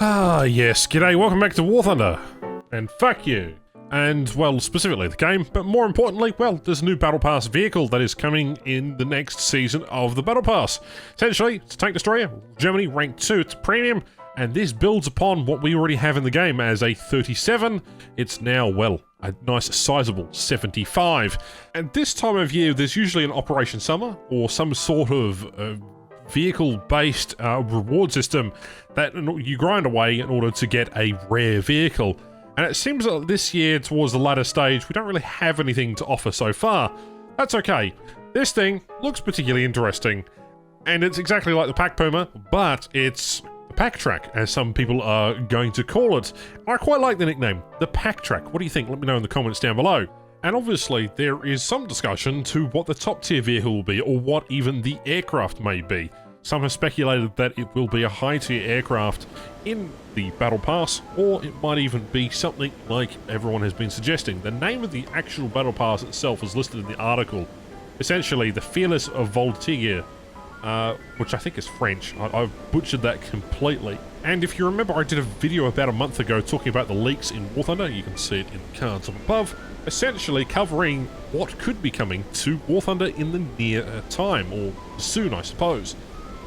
Ah, yes. G'day, welcome back to War Thunder. And fuck you. And, well, specifically the game, but more importantly, well, there's a new Battle Pass vehicle that is coming in the next season of the Battle Pass. Essentially, it's a tank destroyer, Germany, rank 2, it's premium, and this builds upon what we already have in the game as a 37. It's now, well, a nice sizable 75. And this time of year, there's usually an Operation Summer, or some sort of vehicle-based reward system that you grind away in order to get a rare vehicle. And it seems that this year, towards the latter stage, we don't really have anything to offer so far. That's okay. This thing looks particularly interesting, and it's exactly like the Pack Puma, but it's the Pack Track, as some people are going to call it. I quite like the nickname, the Pack Track. What do you think? Let me know in the comments down below. And obviously, there is some discussion to what the top tier vehicle will be, or what even the aircraft may be. Some have speculated that it will be a high tier aircraft in the Battle Pass, or it might even be something like everyone has been suggesting. The name of the actual Battle Pass itself is listed in the article. Essentially, the Fearless of Voltigeur, which I think is French. I've butchered that completely. And if you remember, I did a video about a month ago talking about the leaks in War Thunder. You can see it in the cards up above. Essentially covering what could be coming to War Thunder in the near time, or soon, I suppose.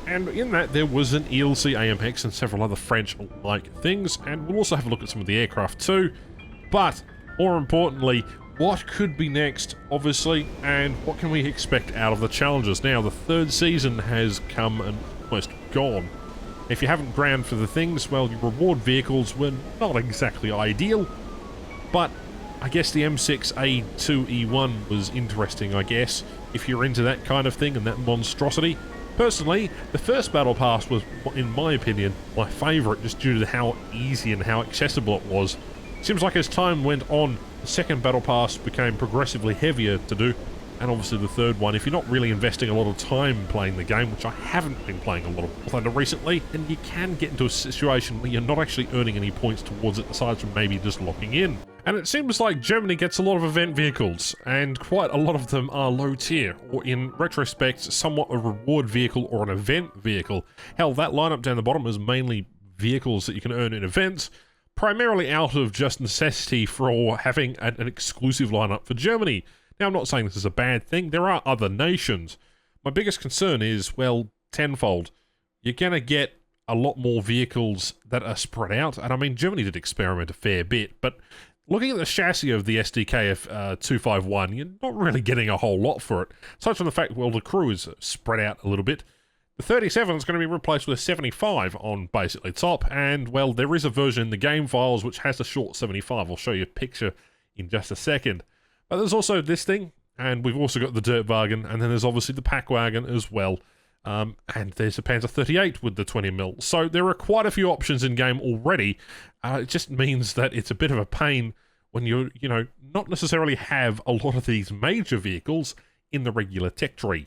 And in that, there was an ELC AMX and several other French-like things, and we'll also have a look at some of the aircraft too. But, more importantly, what could be next, obviously, and what can we expect out of the challenges? Now, the third season has come and almost gone. If you haven't ground for the things, well, your reward vehicles were not exactly ideal, but I guess the M6A2E1 was interesting, I guess, if you're into that kind of thing and that monstrosity. Personally, the first Battle Pass was, in my opinion, my favourite, just due to how easy and how accessible it was. Seems like as time went on, the second Battle Pass became progressively heavier to do, and obviously the third one, if you're not really investing a lot of time playing the game, which I haven't been playing a lot of War Thunder recently, then you can get into a situation where you're not actually earning any points towards it, aside from maybe just locking in. And it seems like Germany gets a lot of event vehicles, and quite a lot of them are low tier, or in retrospect, somewhat a reward vehicle or an event vehicle. Hell, that lineup down the bottom is mainly vehicles that you can earn in events, primarily out of just necessity for having an exclusive lineup for Germany. Now, I'm not saying this is a bad thing, there are other nations. My biggest concern is, well, tenfold. You're gonna get a lot more vehicles that are spread out, and I mean, Germany did experiment a fair bit, but looking at the chassis of the SDKF 251, you're not really getting a whole lot for it, aside from the fact, well, the crew is spread out a little bit. The 37 is going to be replaced with a 75 on basically top, and, well, there is a version in the game files which has a short 75. I'll show you a picture in just a second. But there's also this thing, and we've also got the Dirt Wagon, and then there's obviously the Pack Wagon as well. And there's a Panzer 38 with the 20mm. So there are quite a few options in game already. It just means that it's a bit of a pain when you not necessarily have a lot of these major vehicles in the regular tech tree.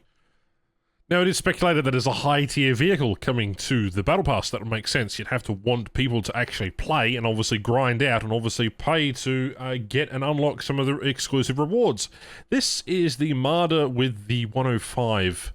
Now, it is speculated that as a high-tier vehicle coming to the Battle Pass, that would make sense. You'd have to want people to actually play and obviously grind out and obviously pay to get and unlock some of the exclusive rewards. This is the Marder with the 105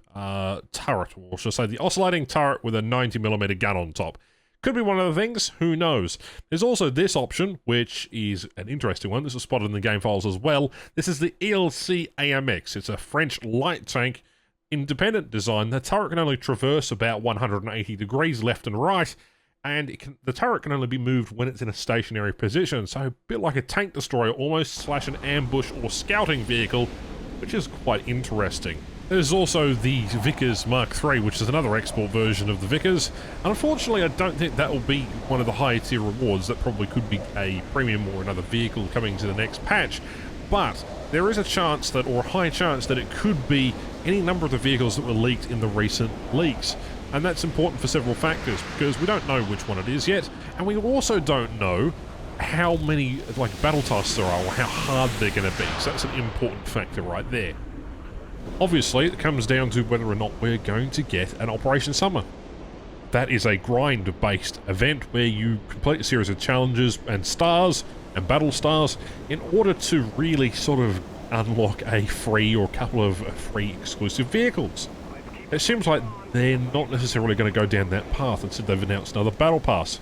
turret, or should I say the oscillating turret with a 90mm gun on top. Could be one of the things, who knows. There's also this option, which is an interesting one. This was spotted in the game files as well. This is the ELC AMX. It's a French light tank, independent design. The turret can only traverse about 180 degrees left and right, and the turret can only be moved when it's in a stationary position, so a bit like a tank destroyer almost, slash an ambush or scouting vehicle, which is quite interesting. There's also the Vickers Mark III, which is another export version of the Vickers. Unfortunately, I don't think that will be one of the higher tier rewards. That probably could be a premium or another vehicle coming to the next patch. But there is a chance that, or a high chance that it could be any number of the vehicles that were leaked in the recent leaks. And that's important for several factors, because we don't know which one it is yet, and we also don't know how many battle tasks there are, or how hard they're going to be. So that's an important factor right there. Obviously, it comes down to whether or not we're going to get an Operation Summer. That is a grind-based event where you complete a series of challenges and stars and battle stars in order to really sort of unlock a free or a couple of free exclusive vehicles. It seems like they're not necessarily going to go down that path. Instead, they've announced another Battle Pass.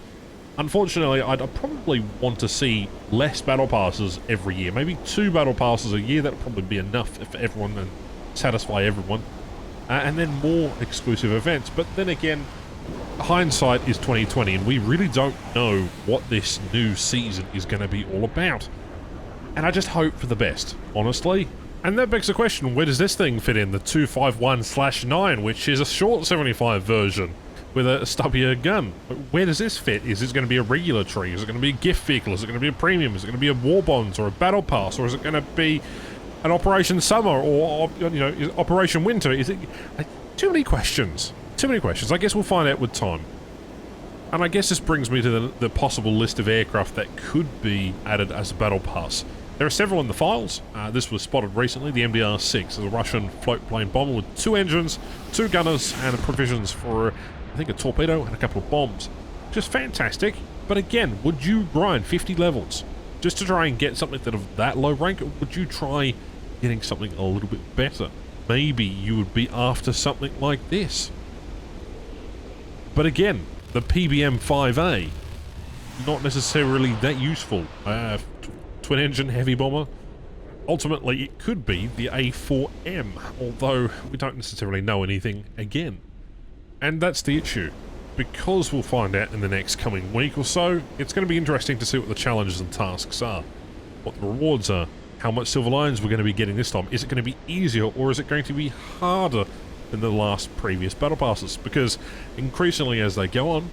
Unfortunately, I'd probably want to see less battle passes every year. Maybe 2 battle passes a year. That'd probably be enough for everyone and satisfy everyone. And then more exclusive events. But then again, hindsight is 2020, and we really don't know what this new season is going to be all about. And I just hope for the best, honestly. And that begs the question, where does this thing fit in? The 251/9, which is a short 75 version with a stubbier gun. Where does this fit? Is it going to be a regular tree? Is it going to be a gift vehicle? Is it going to be a premium? Is it going to be a war bonds or a battle pass? Or is it going to be an Operation Summer or, you know, Operation Winter? Is it... too many questions. Too many questions. I guess we'll find out with time. And I guess this brings me to the possible list of aircraft that could be added as a battle pass. There are several in the files. This was spotted recently. The MDR-6 is a Russian float-plane bomber with 2 engines, 2 gunners, and provisions for, I think, a torpedo and a couple of bombs. Just fantastic. But again, would you grind 50 levels just to try and get something that of that low rank? Or would you try getting something a little bit better? Maybe you would be after something like this. But again, the PBM-5A, not necessarily that useful. Twin-engine heavy bomber. Ultimately, it could be the A4M, although we don't necessarily know anything again. And that's the issue. Because we'll find out in the next coming week or so, it's going to be interesting to see what the challenges and tasks are, what the rewards are, how much silver lions we're going to be getting this time. Is it going to be easier, or is it going to be harder than the last previous battle passes? Because increasingly as they go on,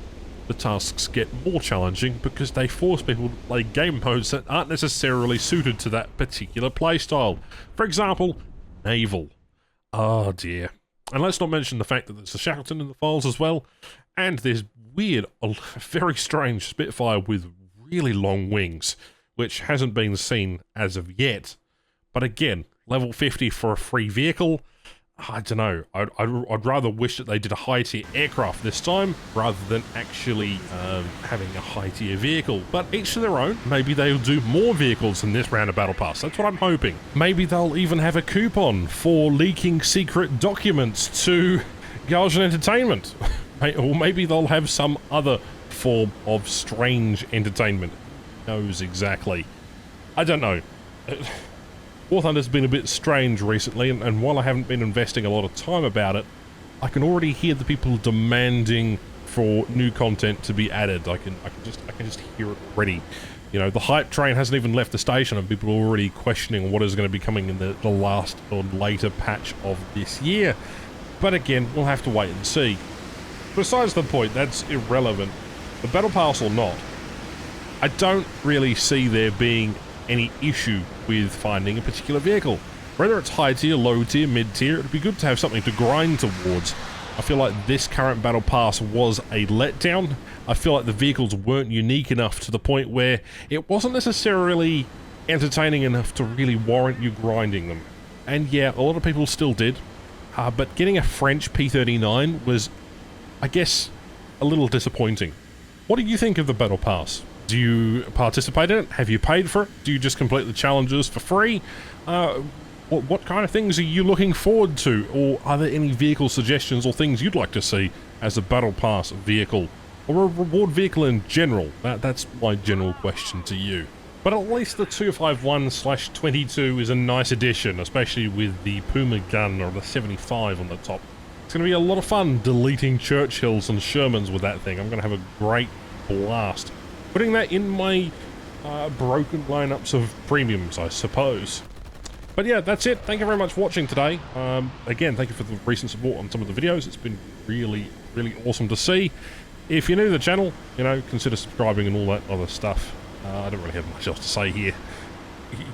the tasks get more challenging because they force people to play game modes that aren't necessarily suited to that particular playstyle. For example, naval. Oh dear. And let's not mention the fact that there's a Shackleton in the files as well, and there's weird, very strange Spitfire with really long wings, which hasn't been seen as of yet. But again, level 50 for a free vehicle, I don't know. I'd rather wish that they did a high-tier aircraft this time, rather than actually having a high-tier vehicle. But each to their own. Maybe they'll do more vehicles in this round of Battle Pass. That's what I'm hoping. Maybe they'll even have a coupon for leaking secret documents to Gaussian Entertainment. Or maybe they'll have some other form of strange entertainment. Who knows exactly. I don't know. War Thunder's been a bit strange recently, and while I haven't been investing a lot of time about it, I can already hear the people demanding for new content to be added. I can just hear it already. You know, the hype train hasn't even left the station, and people are already questioning what is going to be coming in the last or later patch of this year. But again, we'll have to wait and see. Besides the point, that's irrelevant. The Battle Pass or not, I don't really see there being any issue with finding a particular vehicle. Whether it's high tier, low tier, mid tier, it'd be good to have something to grind towards. I feel like this current Battle Pass was a letdown. I feel like the vehicles weren't unique enough to the point where it wasn't necessarily entertaining enough to really warrant you grinding them. And yeah, a lot of people still did. But getting a French P39 was, I guess, a little disappointing. What do you think of the Battle Pass? Do you participate in it? Have you paid for it? Do you just complete the challenges for free? What kind of things are you looking forward to? Or are there any vehicle suggestions or things you'd like to see as a Battle Pass vehicle? Or a reward vehicle in general? That's my general question to you. But at least the 251/22 is a nice addition, especially with the Puma gun or the 75 on the top. It's going to be a lot of fun deleting Churchills and Shermans with that thing. I'm going to have a great blast putting that in my broken lineups of premiums, I suppose. But yeah, that's it. Thank you very much for watching today. Again, thank you for the recent support on some of the videos. It's been really, really awesome to see. If you're new to the channel, you know, consider subscribing and all that other stuff. I don't really have much else to say here.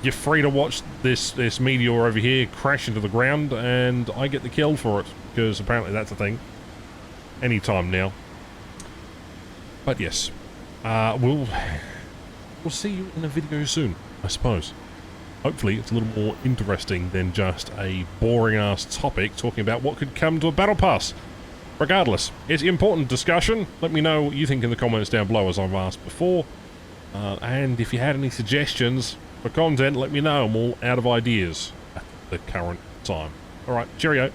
You're free to watch this meteor over here crash into the ground, and I get the kill for it, because apparently that's a thing. Anytime now. But yes, we'll see you in a video soon, I suppose. Hopefully it's a little more interesting than just a boring-ass topic talking about what could come to a Battle Pass. Regardless, it's important discussion. Let me know what you think in the comments down below, as I've asked before. And if you had any suggestions for content, let me know. I'm all out of ideas at the current time. Alright, cheerio.